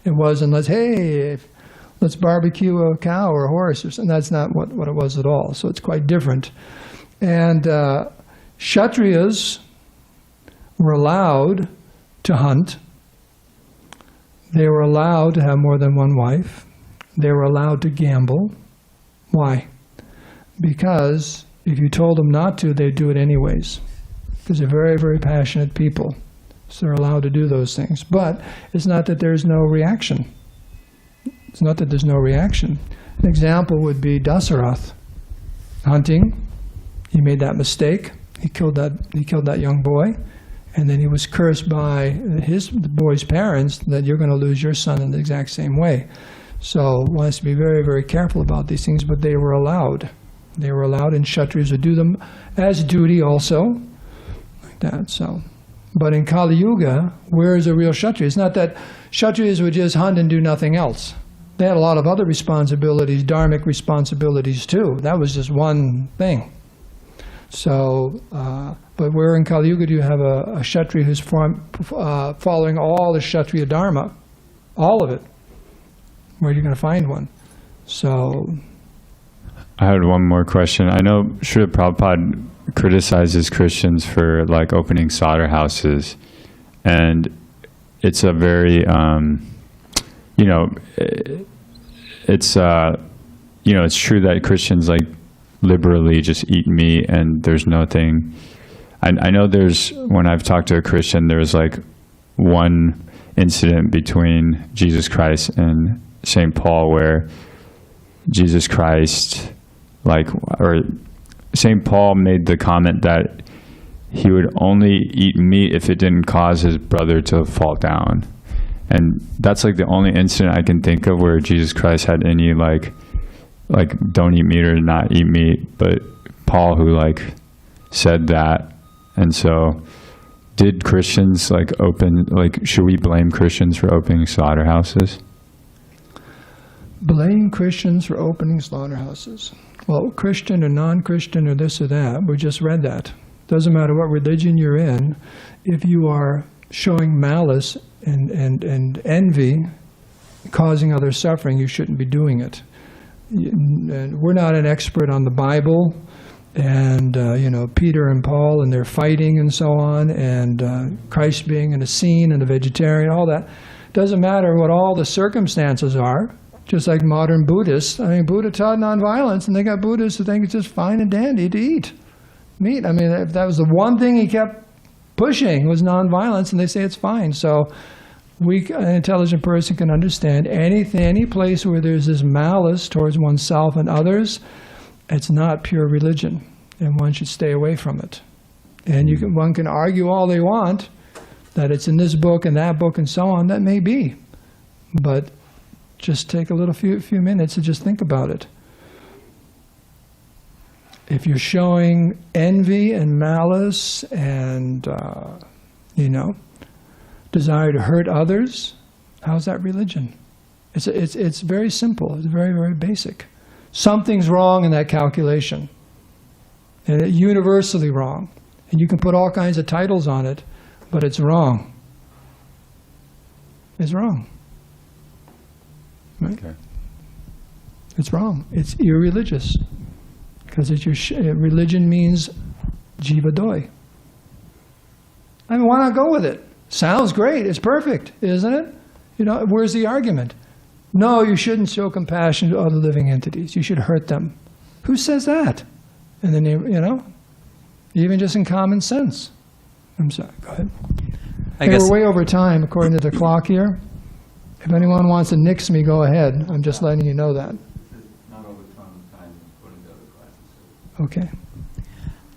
It wasn't, let's barbecue a cow or a horse, or something. That's not what it was at all. So it's quite different. And Kshatriyas were allowed to hunt. They were allowed to have more than one wife. They were allowed to gamble. Why? Because if you told them not to, they'd do it anyways. Because they're very, very passionate people. So they're allowed to do those things. But it's not that there's no reaction. It's not that there's no reaction. An example would be Dasarath. Hunting. He made that mistake. He killed that young boy. And then he was cursed by the boy's parents that you're going to lose your son in the exact same way. So one has to be very, very careful about these things, but they were allowed. They were allowed, and Kshatriyas would do them as duty also, like that. So, but in Kālī Yuga, where is a real Kshatriya? It's not that Kshatriyas would just hunt and do nothing else. They had a lot of other responsibilities, dharmic responsibilities too. That was just one thing. So, but where in Kālī Yuga do you have a Kshatriya who's following all the Kshatriya Dharma, all of it? Where are you going to find one? So, I had one more question. I know Srila Prabhupada criticizes Christians for like opening slaughterhouses, and it's a very, it's true that Christians like liberally just eat meat and there's nothing. I know there's, when I've talked to a Christian, there's like one incident between Jesus Christ and St. Paul where Jesus Christ, or St. Paul made the comment that he would only eat meat if it didn't cause his brother to fall down. And that's like the only incident I can think of where Jesus Christ had any like don't eat meat or not eat meat, but Paul who said that. And so did Christians should we blame Christians for opening slaughterhouses? Blame Christians for opening slaughterhouses. Well, Christian or non-Christian or this or that, we just read that. Doesn't matter what religion you're in, if you are showing malice and envy, causing other suffering, you shouldn't be doing it. And we're not an expert on the Bible, and Peter and Paul and their fighting and so on, and Christ being in a scene and a vegetarian, all that. Doesn't matter what all the circumstances are. Just like modern Buddhists. I mean, Buddha taught nonviolence, and they got Buddhists who think it's just fine and dandy to eat meat. I mean, if that was the one thing he kept pushing was nonviolence, and they say it's fine. So an intelligent person can understand any place where there's this malice towards oneself and others, it's not pure religion, and one should stay away from it. And one can argue all they want that it's in this book and that book and so on. That may be, but just take a few minutes to just think about it. If you're showing envy and malice and desire to hurt others, how's that religion? It's very simple. It's very, very basic. Something's wrong in that calculation, and it's universally wrong. And you can put all kinds of titles on it, but it's wrong. It's wrong. Right? Okay. It's wrong. It's irreligious. Because religion means jiva doi. I mean, why not go with it? Sounds great. It's perfect, isn't it? Where's the argument? No, you shouldn't show compassion to other living entities. You should hurt them. Who says that? And then, even just in common sense. I'm sorry, go ahead. We're way over time, according to the clock here. If anyone wants to nix me, go ahead. I'm just letting you know that. Not over time according to other classes. Okay.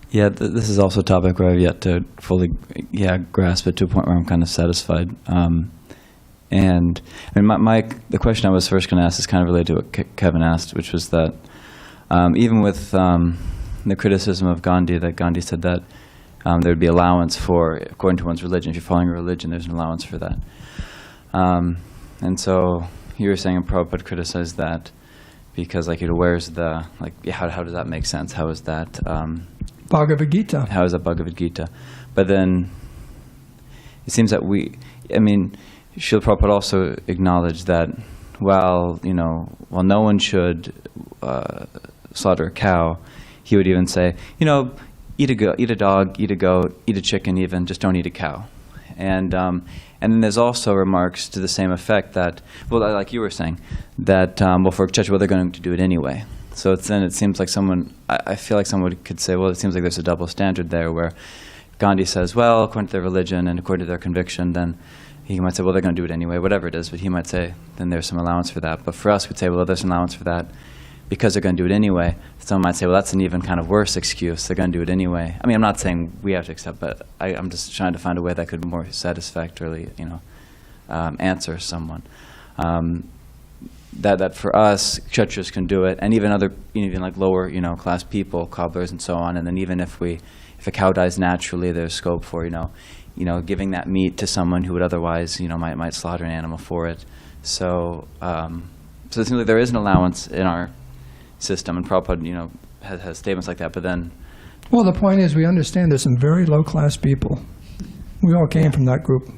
Yeah, this is also a topic where I've yet to fully grasp it to a point where I'm kind of satisfied. And I mean, the question I was first going to ask is kind of related to what Kevin asked, which was that even with the criticism of Gandhi, that Gandhi said that there would be allowance for, according to one's religion, if you're following a religion, there's an allowance for that. And so you were saying, and Prabhupada criticized that because, where's the, how does that make sense? How is that? Bhagavad Gita. How is that Bhagavad Gita? But then it seems that Srila Prabhupada also acknowledged that while no one should slaughter a cow, he would even say, eat a dog, eat a goat, eat a chicken even, just don't eat a cow. And then there's also remarks to the same effect that, like you were saying, that, for Chacha, they're going to do it anyway. So then it seems like I feel like someone could say, it seems like there's a double standard there where Gandhi says, according to their religion and according to their conviction, then he might say, they're going to do it anyway, whatever it is. But he might say, then there's some allowance for that. But for us, we'd say, there's an allowance for that because they're going to do it anyway. Someone might say, that's an even kind of worse excuse. They're going to do it anyway. I mean, I'm not saying we have to accept, but I'm just trying to find a way that could more satisfactorily, answer someone. That for us, Kshatriyas can do it, and even lower, class people, cobblers and so on. And then even if a cow dies naturally, there's scope for, giving that meat to someone who would otherwise, might slaughter an animal for it. So it seems like there is an allowance in our system, and Prabhupada, has statements like that. But then, the point is, we understand there's some very low-class people. We all came from that group.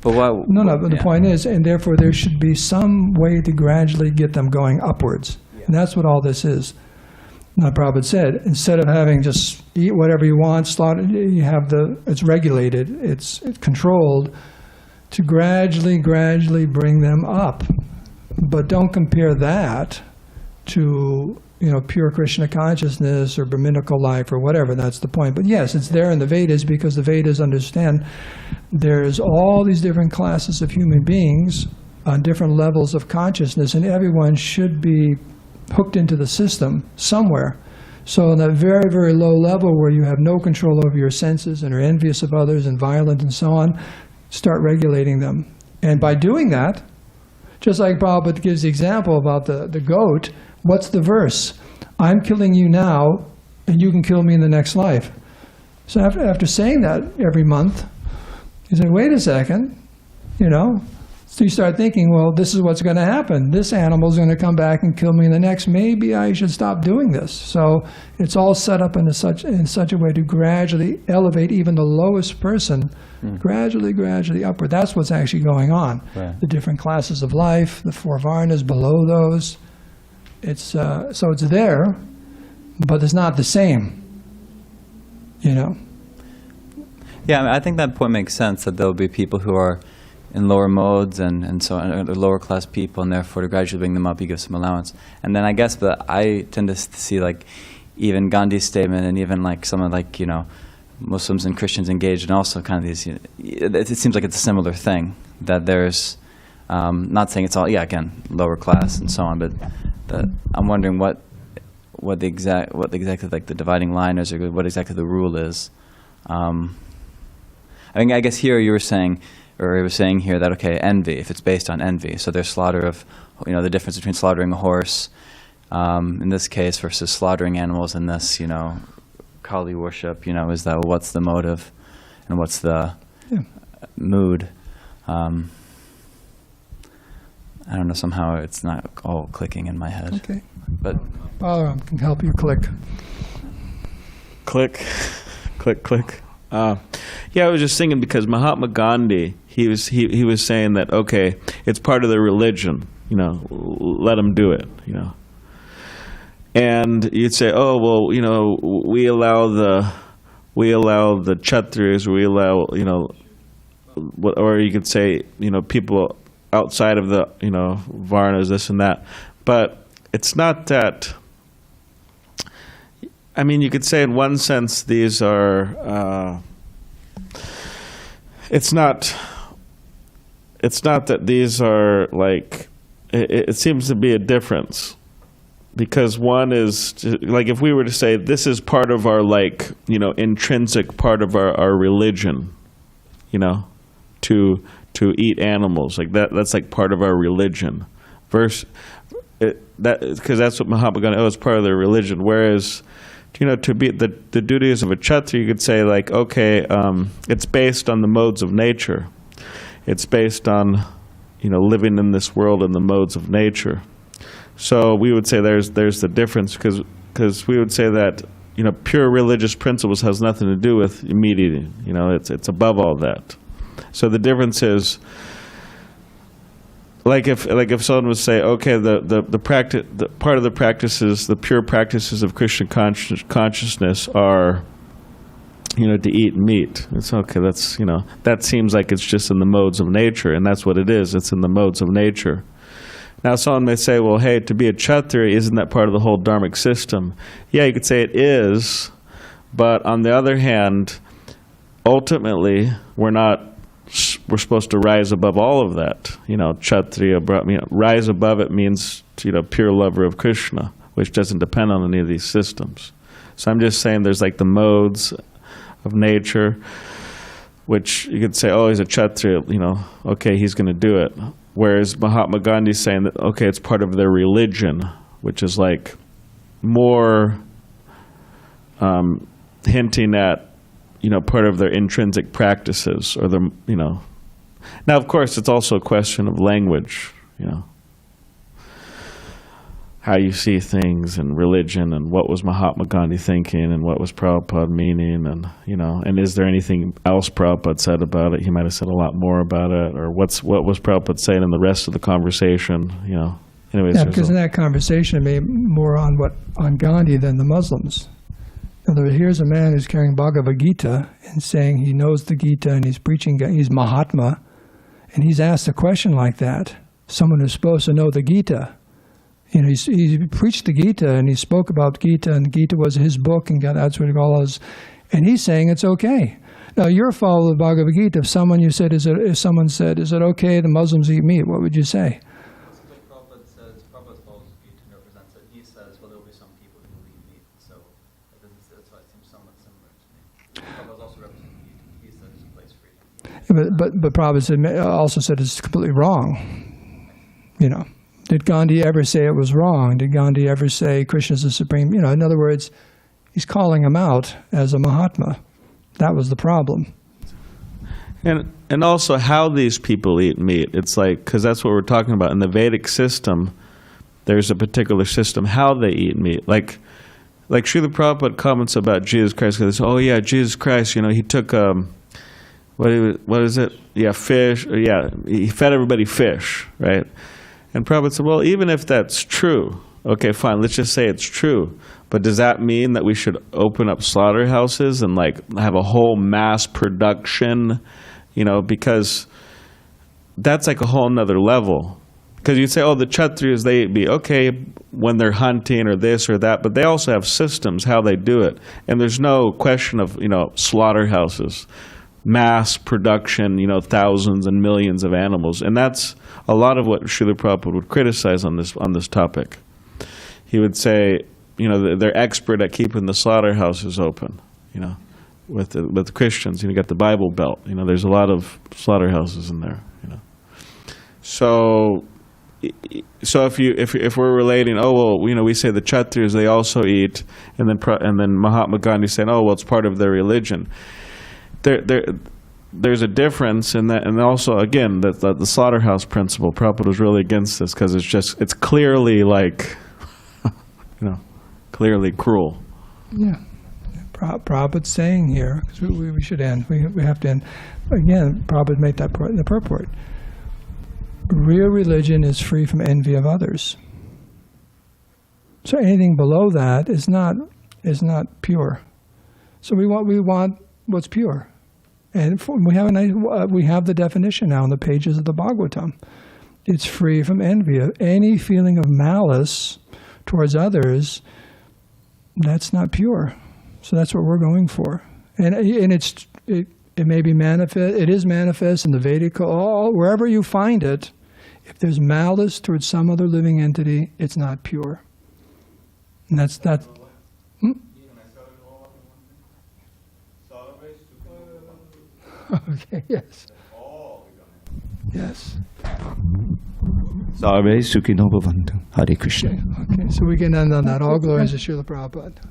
But why? But the point is, and therefore there should be some way to gradually get them going upwards. Yeah. And that's what all this is. Now, Prabhupada said, instead of having just eat whatever you want, slaughter, you have it's regulated, it's controlled, to gradually bring them up. But don't compare that to, pure Krishna consciousness or Brahminical life or whatever. That's the point. But yes, it's there in the Vedas because the Vedas understand there's all these different classes of human beings on different levels of consciousness, and everyone should be hooked into the system somewhere. So on that very, very low level where you have no control over your senses and are envious of others and violent and so on, start regulating them. And by doing that, just like Prabhupada gives the example about the goat, what's the verse? I'm killing you now, and you can kill me in the next life. So after saying that every month, you say, wait a second, So you start thinking, well, this is what's going to happen. This animal's going to come back and kill me in the next. Maybe I should stop doing this. So it's all set up in such a way to gradually elevate even the lowest person, gradually upward. That's what's actually going on. Right. The different classes of life, the 4 varnas below those. It's so it's there, but it's not the same. Yeah, I think that point makes sense, that there'll be people who are in lower modes and so on, or lower class people, and therefore to gradually bring them up, you give some allowance. And then I guess that I tend to see like even Gandhi's statement, and even like some of Muslims and Christians engaged in also kind of these, it seems like it's a similar thing, that there's, not saying it's all, again, lower class and so on, but that I'm wondering what exactly like the dividing line is, or what exactly the rule is. I guess here you were saying, or he was saying here that, okay, envy, if it's based on envy, so there's slaughter of, the difference between slaughtering a horse, in this case, versus slaughtering animals in this, Kālī worship, is that what's the motive and what's the mood? I don't know, somehow it's not all clicking in my head. Okay. But Balaram can help you click. Click. I was just thinking, because Mahatma Gandhi, he was saying that, okay, it's part of the religion, let them do it, And you'd say, oh, well, we allow the Kshatriyas, we allow, or you could say, people outside of the, Varnas, this and that. But it's not that, you could say in one sense these are, it's not that these are like, it seems to be a difference. Because one is, like, if we were to say, this is part of our, intrinsic part of our religion, to eat animals, like that's like part of our religion. Because that's what Mahatma Gandhi, it's part of their religion. Whereas, to be the duties of a Kshatriya, you could say, like, okay, it's based on the modes of nature. It's based on, living in this world in the modes of nature. So we would say there's the difference, because we would say that, pure religious principles has nothing to do with meat eating. It's above all that. So the difference is, like if someone would say, okay, the practice, part of the practices, the pure practices of Krishna consciousness are, to eat meat. It's okay. That's that seems like it's just in the modes of nature, and that's what it is. It's in the modes of nature. Now, someone may say, well, hey, to be a Kshatriya, isn't that part of the whole dharmic system? Yeah, you could say it is, but on the other hand, ultimately, we're supposed to rise above all of that. Kshatriya, rise above it means, pure lover of Krishna, which doesn't depend on any of these systems. So I'm just saying there's like the modes of nature, which you could say, oh, he's a Kshatriya, okay, he's going to do it. Whereas Mahatma Gandhi is saying that, okay, it's part of their religion, which is like more hinting at, part of their intrinsic practices, or the, Now, of course, it's also a question of language, how you see things and religion, and what was Mahatma Gandhi thinking, and what was Prabhupada meaning, and and is there anything else Prabhupada said about it? He might have said a lot more about it, or what was Prabhupada saying in the rest of the conversation? Anyways, yeah, because in that conversation it may more on Gandhi than the Muslims. In other words, here's a man who's carrying Bhagavad Gita and saying he knows the Gita and he's preaching, he's Mahatma, and he's asked a question like that. Someone who's supposed to know the Gita. You know, he preached the Gita, and he spoke about Gita, and Gita was his book, and that's what he called us. And he's saying it's okay. Now, you're a follower of the Bhagavad Gita. If someone said, is it okay the Muslims eat meat? What would you say? Prabhupada says, Prabhupada follows Gita and represents it. He says, well, there will be some people who will eat meat. So that's why it seems somewhat similar to me. Prabhupada also represents Gita. He says there's a place for eating. But Prabhupada also said it's completely wrong. You know, did Gandhi ever say it was wrong? Did Gandhi ever say Krishna's the supreme? You know, in other words, he's calling him out as a Mahatma. That was the problem. And also how these people eat meat. It's like, because that's what we're talking about. In the Vedic system, there's a particular system how they eat meat. Like Srila Prabhupada comments about Jesus Christ. He says, oh yeah, Jesus Christ, you know, he took, what is it? Yeah, fish. Yeah, he fed everybody fish, right? And Prabhupada said, well, even if that's true, okay, fine, let's just say it's true. But does that mean that we should open up slaughterhouses and like have a whole mass production, you know, because that's like a whole nother level. Because you'd say, oh, the Kshatriyas, they eat meat. Okay, when they're hunting or this or that, but they also have systems, how they do it. And there's no question of, you know, slaughterhouses, mass production, you know, thousands and millions of animals. And that's a lot of what Srila Prabhupada would criticize on this topic. He would say, you know, they're expert at keeping the slaughterhouses open, you know, with the Christians. You know, you got the Bible Belt. You know, there's a lot of slaughterhouses in there, you know. So if we're relating, oh, well, you know, we say the Kshatriyas, they also eat, and then Mahatma Gandhi saying, oh, well, it's part of their religion. There's a difference in that, and also, again, the slaughterhouse principle. Prabhupada was really against this because it's clearly like, you know, clearly cruel. Yeah. Prabhupada's saying here, because we should end, we have to end. Again, Prabhupada made that point in the purport. Real religion is free from envy of others. So anything below that is not pure. So we want what's pure. And we have the definition now in the pages of the Bhagavatam. It's free from envy. Any feeling of malice towards others, that's not pure. So that's what we're going for. And it may be manifest. It is manifest in the Vedic, wherever you find it. If there's malice towards some other living entity, it's not pure. And that's that. Okay. Yes. Yes. Sarve Sukhino Bhavantu. Hare Krishna. Okay, so we can end on that. All glories to Srila Prabhupada.